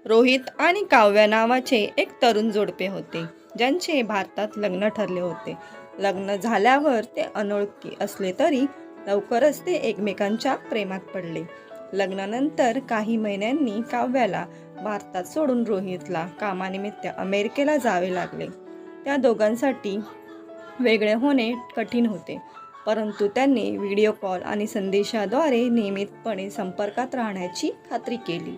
रोहित आणि काव्या नावाचे एक तरुण जोडपे होते, ज्यांचे भारतात लग्न ठरले होते. लग्न झाल्यावर ते अनोळखी असले तरी लवकरच ते एकमेकांच्या प्रेमात पडले. लग्नानंतर काही महिन्यांनी काव्याला भारतात सोडून रोहितला कामानिमित्त अमेरिकेला जावे लागले. त्या दोघांसाठी वेगळे होणे कठीण होते, परंतु त्यांनी व्हिडिओ कॉल आणि संदेशाद्वारे नियमितपणे संपर्कात राहण्याची खात्री केली.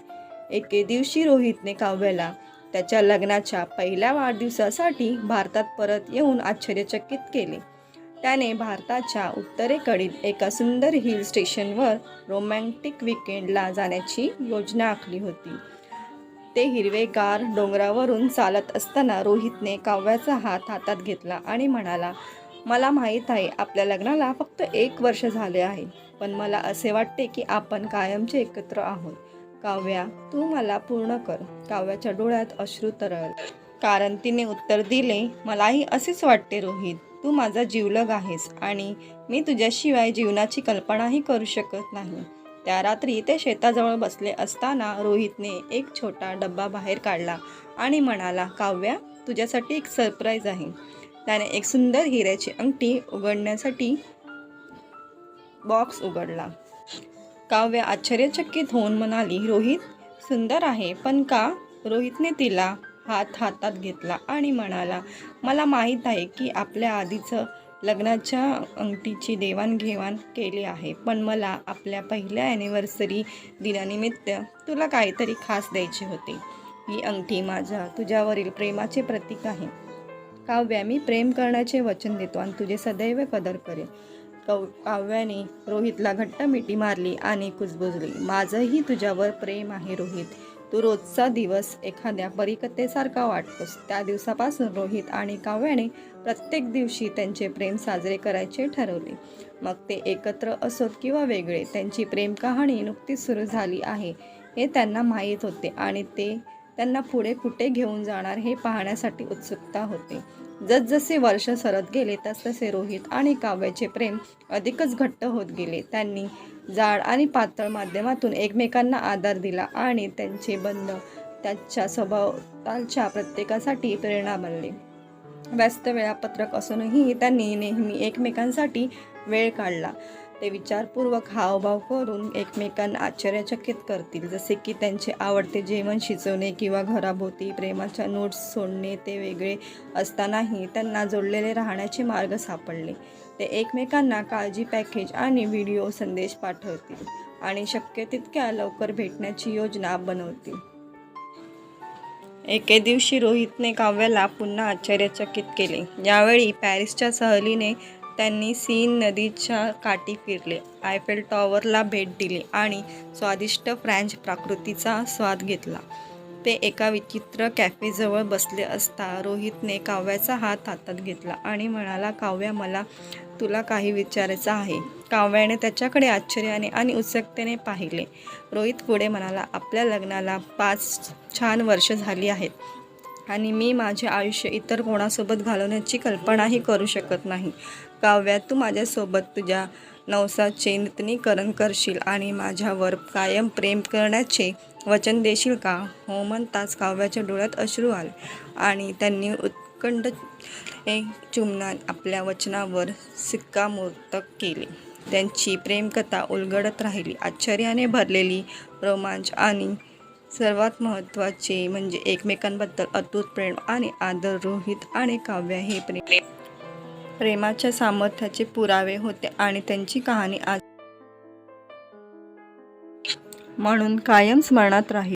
एके दिवशी रोहितने काव्याला त्याच्या लग्नाच्या पहिल्या वाढदिवसासाठी भारतात परत येऊन आश्चर्यचकित केले. त्याने भारताच्या उत्तरेकडील एका सुंदर हिल स्टेशनवर रोमॅन्टिक वीकेंडला जाण्याची योजना आखली होती. ते हिरवेगार डोंगरावरून चालत असताना रोहितने काव्याचा हात हातात घेतला आणि म्हणाला, "मला माहीत आहे आपल्या लग्नाला फक्त 1 वर्ष झाले आहे, पण मला असे वाटते की आपण कायमचे एकत्र आहोत. काव्या, तू मला पूर्ण कर." काव्याच्या डोळ्यात अश्रू तरळले, कारण तिने उत्तर दिले, "मलाही असेच वाटते रोहित. तू माझा जीवलग आहेस आणि मी तुझ्याशिवाय जीवनाची कल्पनाही करू शकत नाही." त्या रात्री ते शेताजवळ बसले असताना रोहितने एक छोटा डब्बा बाहेर काढला आणि म्हणाला, "काव्या, तुझ्यासाठी एक सरप्राईज आहे." त्याने एक सुंदर हिऱ्याची अंगठी उघडण्यासाठी बॉक्स उघडला. काव्या आश्चर्यचकित होऊन म्हणाली, "रोहित, सुंदर आहे, पण का?" रोहितने तिला हातात घेतला आणि म्हणाला, "मला माहीत आहे की आपल्या आधीच लग्नाच्या अंगठीची देवाणघेवाण केली आहे, पण मला आपल्या पहिल्या ॲनिव्हर्सरी दिनानिमित्त तुला काहीतरी खास द्यायचे होते. ही अंगठी माझ्या तुझ्यावरील प्रेमाचे प्रतीक आहे. काव्या, मी प्रेम करण्याचे वचन देतो आणि तुझे सदैव कदर करेन." काव्याने रोहितला घट्ट मिठी मारली आणि कुजबुजली, "माझंही तुझ्यावर प्रेम आहे रोहित. तू रोजचा दिवस एखाद्या परीकथेसारखा वाटतोस." त्या दिवसापासून रोहित आणि काव्याने प्रत्येक दिवशी त्यांचे प्रेम साजरे करायचे ठरवले. मग ते एकत्र असोत किंवा वेगळे, त्यांची प्रेम कहाणी नुकतीच सुरू झाली आहे हे त्यांना माहीत होते आणि ते त्यांना पुढे कुठे घेऊन जाणार हे पाहण्यासाठी उत्सुकता होते. जसजसे वर्ष सरत गेले तसतसे रोहित आणि काव्याचे प्रेम अधिकच घट्ट होत गेले. त्यांनी जाड आणि पातळ माध्यमातून एकमेकांना आधार दिला आणि त्यांचे बंध त्यांच्या सभोवतालच्या प्रत्येकासाठी प्रेरणा बनले. व्यस्त वेळापत्रक असूनही त्यांनी नेहमी एकमेकांसाठी वेळ काढला. ते विचारपूर्वक हावभाव करून एकमेकांना आश्चर्यचकित करतील, जसे की त्यांचे आवडते जेवण शिजवणे किंवा घराभोवती प्रेमाच्या नोट्स सोडणे. ते वेगळे असतानाही त्यांना जोडलेले राहण्याचे मार्ग सापडले. ते एकमेकांना काळजी पॅकेज आणि व्हिडिओ संदेश पाठवतील आणि शक्य तितक्या लवकर भेटण्याची योजना बनवतील. एके दिवशी रोहितने काव्याला पुन्हा आश्चर्यचकित केले. यावेळी पॅरिसच्या सहलीने त्यांनी सीन नदीच्या काठी फिरले, आयफेल टॉवरला भेट दिली आणि स्वादिष्ट फ्रेंच पाककृतीचा स्वाद घेतला. ते एका विचित्र कॅफेजवळ बसले असता रोहितने काव्याचा हात हातात घेतला आणि म्हणाला, "काव्या, मला तुला काही विचारायचं आहे." काव्याने त्याच्याकडे आश्चर्याने आणि उत्सुकतेने पाहिले. रोहित पुढे म्हणाला, "आपल्या लग्नाला 5 छान वर्ष झाली आहेत आणि मी माझे आयुष्य इतर कोणासोबत घालवण्याची कल्पनाही करू शकत नाही. काव्या, तू माझ्यासोबत तुझ्या नवसाचे नूतनीकरण करशील आणि माझ्यावर कायम प्रेम करण्याचे वचन देशील का?" "हो" म्हणताच काव्याच्या डोळ्यात अश्रू आले आणि त्यांनी उत्कंठेने चुंबनाने आपल्या वचनावर शिक्कामोर्तब केले. त्यांची प्रेमकथा उलगडत राहिली, आश्चर्याने भरलेली, रोमांच आणि सर्वात महत्त्वाचे म्हणजे एकमेकांबद्दल अतूट प्रेम आणि आदर. रोहित आणि काव्या हे प्रेमाच्या सामर्थ्याचे पुरावे होते आणि त्यांची कहाणी आज म्हणून कायम स्मरणात राहील.